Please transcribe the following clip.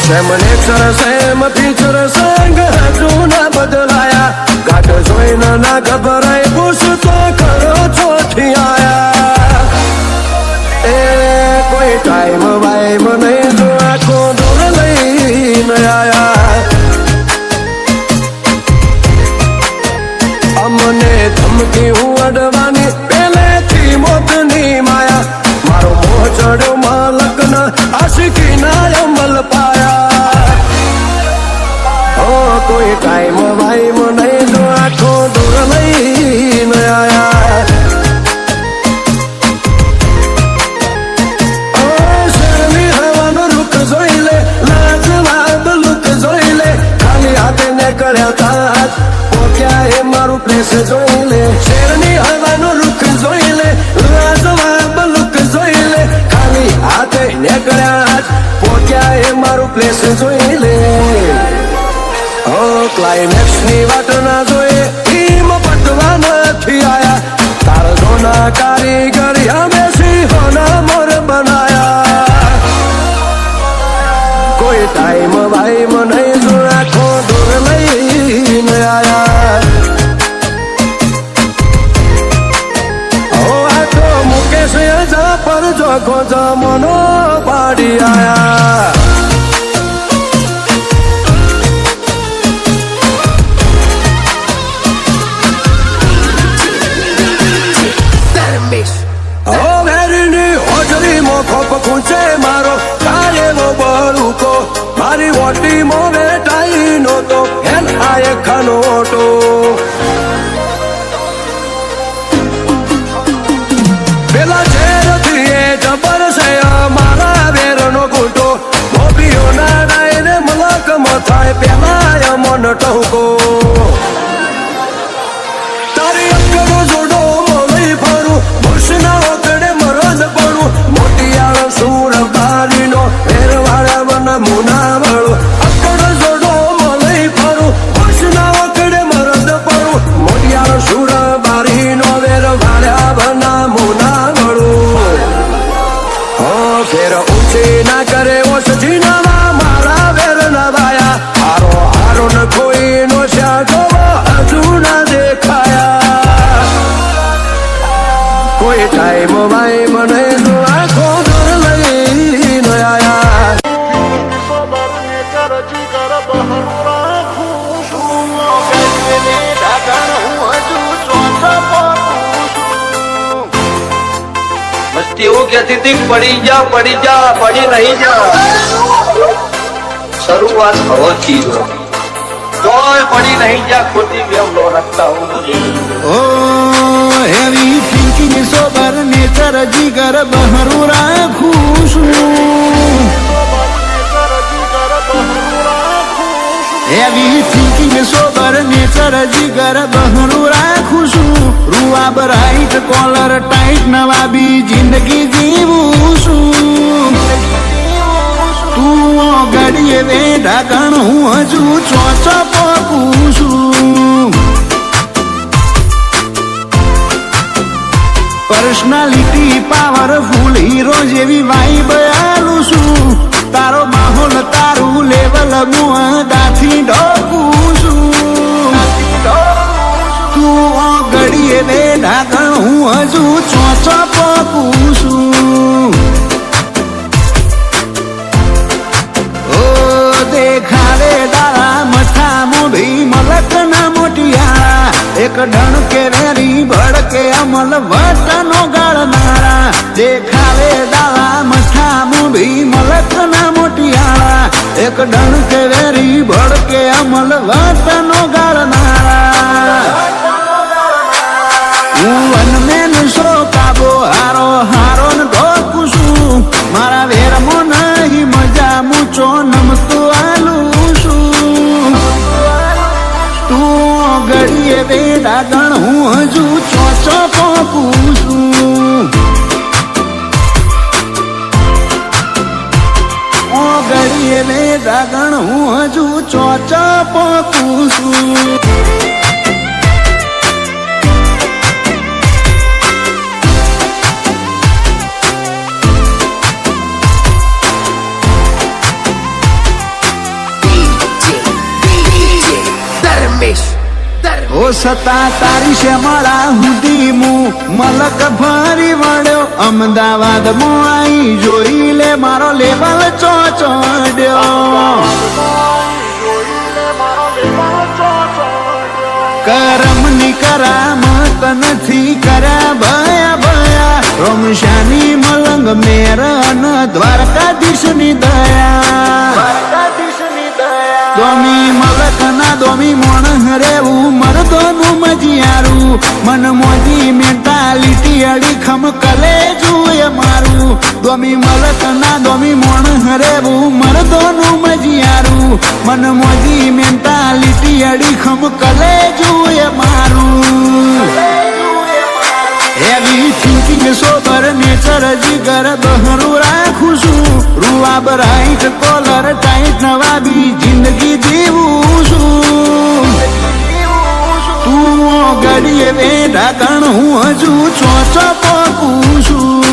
સેમને same feature સંગ હજુ ના બદલાયા ઘાટ જોઈને ના ગભરાય પૂછતો ખરો ચોથી આયા એ કોઈ ટાઈમ વાઈમ નહીં જો આખો દૂર લઈને આયા અમને ધમકી હું અડવાની પેલેથી મોતની માયા મારો મોહ ચડ્યો માલકન આશિકી ના અમલ પાયા કોઈ ટાઈમ વાઈમ નહીં જો આખો દૂર લઈને આયા શેરની હવાનું રૂખ જોઈ લે લાજવાબ લુક જોઈ લે ખાલી હાથે ને કર્યા તાજ પોક્યા એ મારું પ્લેસ જોઈ લે શેરની હવાનું રૂખ જોઈ લે લાજવાબ લુક જોઈ લે ખાલી હાથે ને કર્યા પોક્યા એ મારું પ્લેસ જોઈ લે ક્લાઇમેક્સ ની વાત ના જોઈએ ટીમ પટવા નથી આયા તારજો ના કારીગર અમે સિંહોના મોર બનાયા કોઈ ટાઈમ વાઈમ નહીં જો આખો દૂર લઈને આયા આ તો મુકેશ જા પર જોખો જમનો પાડી આયા ખૂંચે મારો કાયેલો બળુકો મારી વોટી મો બેટાઈ નહોતો હેન આયે ખનોટો પેલા ઝેરથી એ જબર છે મારા વેરનો ઘૂંટો મોબીઓના ડાયરે મલકમાં થાય પેલા મન ટહુકો તારી અક્કડો જોડો મોલી ફરું ભૂષના ઓકડે મરદ પડું મોટિયાળો સૂર બારીનો ફેરવાળા બન મુના વાળો અક્કડો જોડો મોલી ફરું ભૂષના ઓકડે મરદ પડું મોટિયાળો સૂર બારીનો ફેરવાળા બન મુના વાળું ફેર ઊંચી ના કરે ઓછજી ના મારા વેર ના વાયા હારો હારો ન કોઈ નો શાગો હજુ ના દેખાયા કોઈ ટાઈમ વાઈમ નહીં જો આખો દૂર લઈને આયા મસ્તી એવું કહેતી હતી પડી જા પડી નહીં જા શરૂઆત હોતી તોય પડી નહીં જા ખોટી બેમ નો રખતા હું હેવી થિંકિંગ સોબર નેચર જીગર બહરું રાખું છું હેવી થિંકિંગ સોબર નેચર જીગર બહરું રાખું છું રૂઆબ રાઈટ કોલર ટાઈટ નવાબી જિંદગી જીવું છું તું ગડીએ વે ઢાકણ હું હજુ ચોચો પોકું છું પર્સનાલિટી પાવરફુલ હીરો જેવી વાઈબ આલું છું તારો માહોલ તારું લેવલ મુદાથી ઢોકું છું તું ગડીએ બે ઢાકણ હું હજુ ચોચો પોકું છું દેખાડે દાડા મઠા મોઢી મલક ના મોટિયાળા એક ડણકે વેરી ભડકે અમલ વટનો ગાળનારા દેખાડે દાડા મઠા મોઢી મલક ના મોટિયાળા એક ડણકે વેરી ભડકે અમલ વટનો ગાળનારા હું વનમેન શો કાબો હારો હારો ન ઢોકું છું મારા વેરમો નહીં મજા મૂચો નમતો આલું છું તું ગડીએ બે ડાગણ હું હજુ ચોચો પોકું છું ગડીએ બે ડાગણ હું હજુ ચોચો પોકું છું ઓ સતા તારી શ્યામળા હુધી હું મલક ભરી વળ્યો અમદાવાદ માં આઈ જોઈ લે મારો લેવલ ચોચડ્યો કરમની કરામત નથી કર્યા ભયા ભયા રોમશાની મલંગ મેરન દ્વારકાધીશની દયા દોમી મલક ના દોમી મોણ રેવું મરદોનું મજિયારું મન મોજી મેન્ટાલિટી અડીખમ કલેજું એ મારું દોમી મલક ના દોમી મોણ રેવું મરદોનું મજિયારું મન મોજી મેન્ટાલિટી અડીખમ કલેજું એ મારું એવી થિંકિંગ સોબર નેચર જીગર દહરું રાખું છું રૂઆબ રાઈટ કોલર ટાઈટ નવાબી જિંદગી જીવું છું તું ગડીએ બેઠા કણ હું હજુ ચોચો પોકું છું